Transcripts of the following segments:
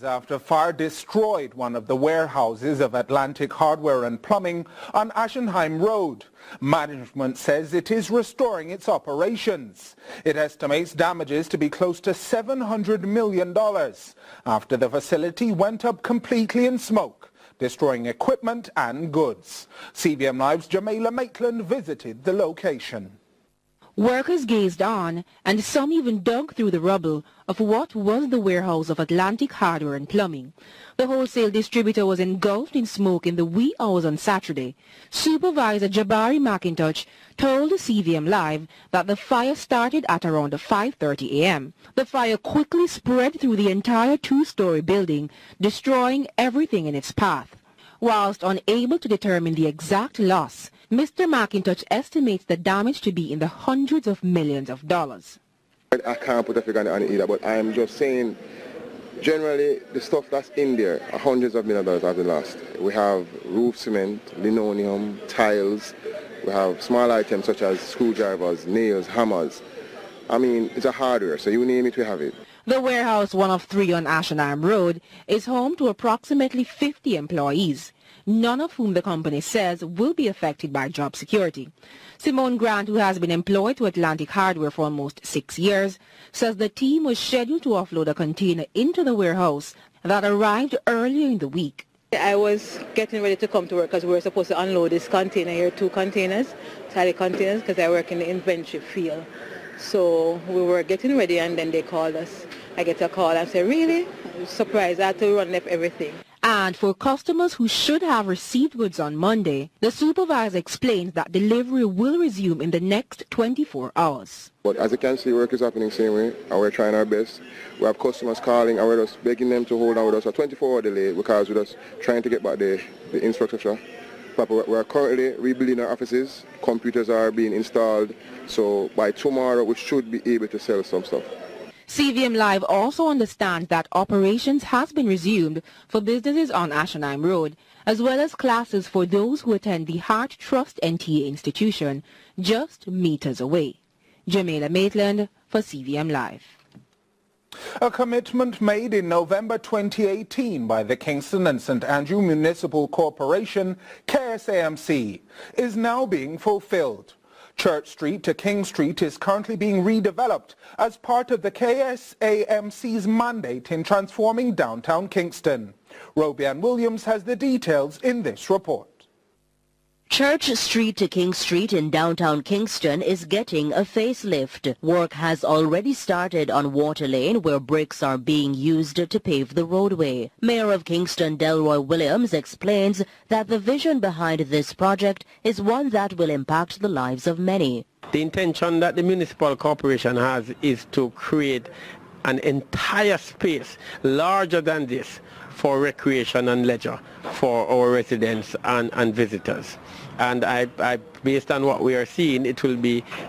after fire destroyed one of the warehouses of Atlantic Hardware and Plumbing on Ashenheim Road. Management says it is restoring its operations. It estimates damages to be close to $700 million after the facility went up completely in smoke, destroying equipment and goods. CVM Live's Jamaica Maitland visited the location. Workers gazed on, and some even dug through the rubble of what was the warehouse of Atlantic Hardware and Plumbing. The wholesale distributor was engulfed in smoke in the wee hours on Saturday. Supervisor Jabari McIntosh told CVM Live that the fire started at around 5:30 a.m. The fire quickly spread through the entire two-story building, destroying everything in its path. Whilst unable to determine the exact loss, Mr. McIntosh estimates the damage to be in the hundreds of millions of dollars. I can't put a figure on it either, but I'm just saying, generally, the stuff that's in there, hundreds of millions of dollars have been lost. We have roof cement, linoleum, tiles. We have small items such as screwdrivers, nails, hammers. I mean, it's a hardware, so you name it, we have it. The warehouse, one of 3 on Ashenheim Road, is home to approximately 50 employees, none of whom the company says will be affected by job security. Simone Grant, who has been employed to Atlantic Hardware for almost 6 years, says the team was scheduled to offload a container into the warehouse that arrived earlier in the week. I was getting ready to come to work because we were supposed to unload this container here, 2 containers, tally containers, because I work in the inventory field. So we were getting ready and then they called us. I get a call and say, really? I was surprised. I had to run up everything. And for customers who should have received goods on Monday, the supervisor explains that delivery will resume in the next 24 hours. But as you can see, work is happening the same way, and we're trying our best. We have customers calling, and we're just begging them to hold on with us a 24-hour delay because we're just trying to get back the infrastructure. We're currently rebuilding our offices. Computers are being installed, so by tomorrow we should be able to sell some stuff. CVM Live also understands that operations has been resumed for businesses on Ashenheim Road, as well as classes for those who attend the Heart Trust NTA institution, just meters away. Jamaica Maitland for CVM Live. A commitment made in November 2018 by the Kingston and St. Andrew Municipal Corporation, KSAMC, is now being fulfilled. Church Street to King Street is currently being redeveloped as part of the KSAMC's mandate in transforming downtown Kingston. Robian Williams has the details in this report. Church Street to King Street in downtown Kingston is getting a facelift. Work has already started on Water Lane, where bricks are being used to pave the roadway. Mayor of Kingston Delroy Williams explains that the vision behind this project is one that will impact the lives of many. The intention that the municipal corporation has is to create an entire space larger than this for recreation and leisure for our residents and visitors. And based on what we are seeing, it will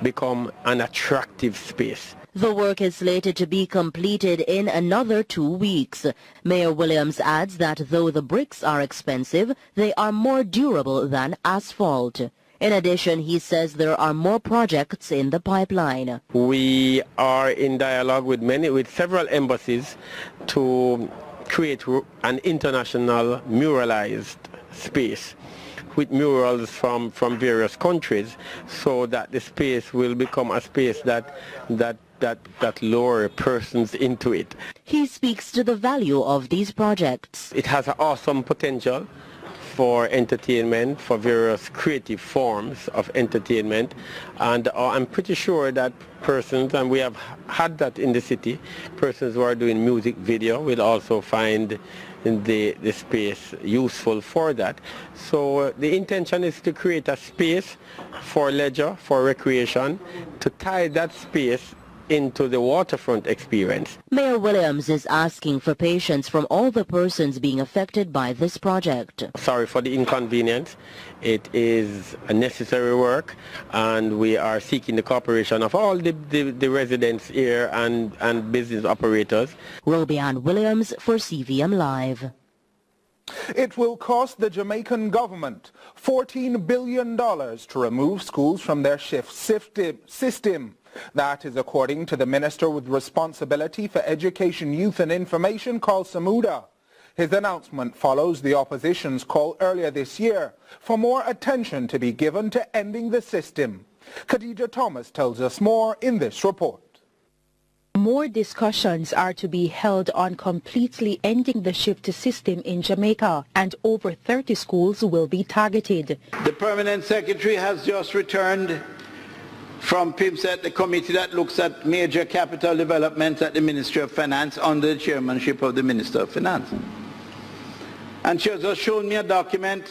become an attractive space. The work is slated to be completed in another 2 weeks. Mayor Williams adds that though the bricks are expensive, they are more durable than asphalt. In addition, he says there are more projects in the pipeline. We are in dialogue with several embassies to create an international muralized space with murals from various countries, so that the space will become a space that lure persons into it. He speaks to the value of these projects. It has an awesome potential for entertainment, for various creative forms of entertainment, and I'm pretty sure that persons, and we have had that in the city, persons who are doing music video will also find the space useful for that. So the intention is to create a space for leisure, for recreation, to tie that space into the waterfront experience. Mayor Williams is asking for patience from all the persons being affected by this project. Sorry for the inconvenience. It is a necessary work, and we are seeking the cooperation of all the residents here and business operators. Robian Williams for CVM Live. It will cost the Jamaican government $14 billion to remove schools from their shift system. That is according to the Minister with responsibility for Education, Youth and Information, Carl Samuda. His announcement follows the opposition's call earlier this year for more attention to be given to ending the system. Khadija Thomas tells us more in this report. More discussions are to be held on completely ending the shift system in Jamaica, and over 30 schools will be targeted. The Permanent Secretary has just returned from PIMSET, the committee that looks at major capital developments at the Ministry of Finance under the chairmanship of the Minister of Finance. And she has just shown me a document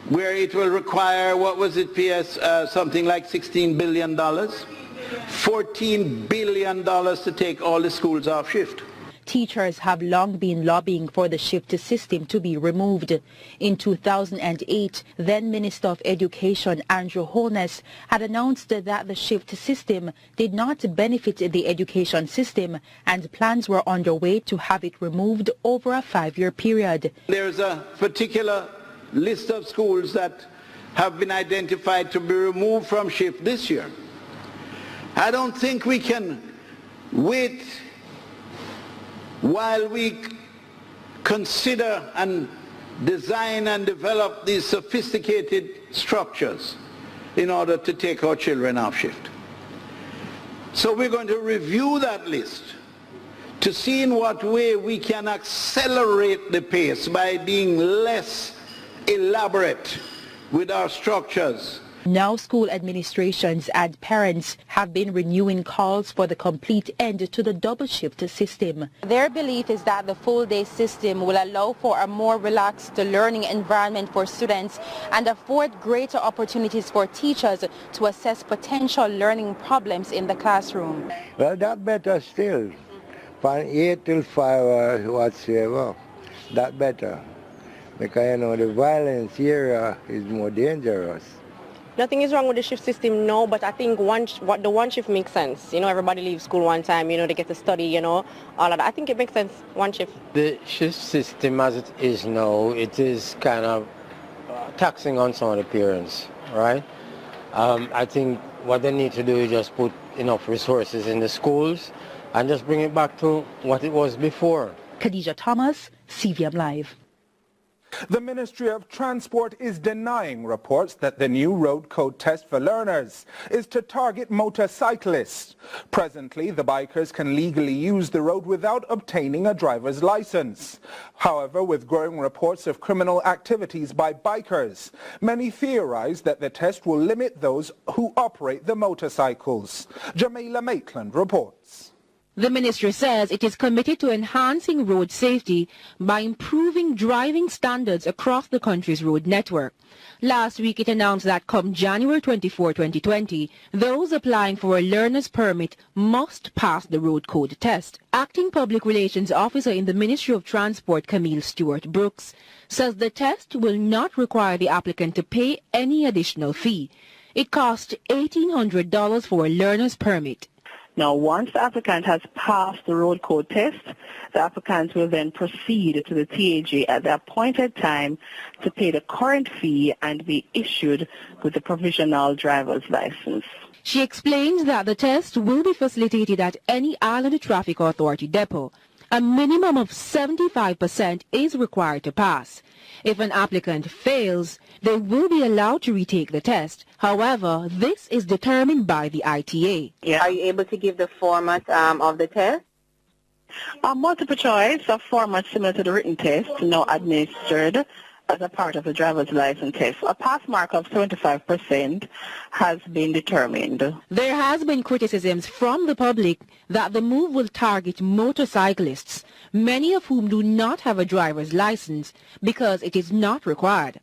where it will require, what was it, PS, something like $16 billion. $14 billion to take all the schools off shift. Teachers have long been lobbying for the shift system to be removed. In 2008, then Minister of Education Andrew Holness had announced that the shift system did not benefit the education system, and plans were underway to have it removed over a 5-year period. There's a particular list of schools that have been identified to be removed from shift this year. I don't think we can wait while we consider and design and develop these sophisticated structures in order to take our children off shift. So we're going to review that list to see in what way we can accelerate the pace by being less elaborate with our structures. Now school administrations and parents have been renewing calls for the complete end to the double shift system. Their belief is that the full-day system will allow for a more relaxed learning environment for students and afford greater opportunities for teachers to assess potential learning problems in the classroom. Well, that better still. From 8 till 5 or whatsoever, that better. Because, the violence here is more dangerous. Nothing is wrong with the shift system, no, but I think the one shift makes sense. Everybody leaves school one time, they get to study, all of that. I think it makes sense, one shift. The shift system as it is now, it is kind of taxing on some of the parents, right? I think what they need to do is just put enough resources in the schools and just bring it back to what it was before. Khadija Thomas, CVM Live. The Ministry of Transport is denying reports that the new road code test for learners is to target motorcyclists. Presently, the bikers can legally use the road without obtaining a driver's license. However, with growing reports of criminal activities by bikers, many theorize that the test will limit those who operate the motorcycles. Jamaica Maitland reports. The ministry says it is committed to enhancing road safety by improving driving standards across the country's road network. Last week it announced that come January 24, 2020, those applying for a learner's permit must pass the road code test. Acting Public Relations Officer in the Ministry of Transport, Camille Stewart Brooks, says the test will not require the applicant to pay any additional fee. It costs $1,800 for a learner's permit. Now, once the applicant has passed the road code test, the applicant will then proceed to the TAG at the appointed time to pay the current fee and be issued with a provisional driver's license. She explains that the test will be facilitated at any Island Traffic Authority depot. A minimum of 75% is required to pass. If an applicant fails, they will be allowed to retake the test. However, this is determined by the ITA. Yeah. Are you able to give the format of the test? A multiple choice, a format similar to the written test, now administered as a part of the driver's license test. A pass mark of 75% has been determined. There has been criticisms from the public that the move will target motorcyclists, many of whom do not have a driver's license because it is not required.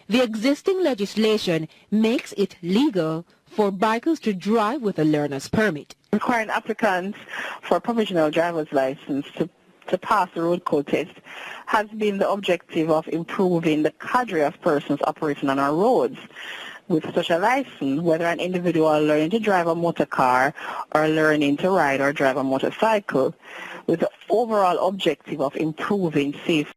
The existing legislation makes it legal for bikers to drive with a learner's permit. Requiring applicants for a provisional driver's license to pass the road code test has been the objective of improving the cadre of persons operating on our roads. With such a license, whether an individual learning to drive a motor car or learning to ride or drive a motorcycle, with the overall objective of improving safety.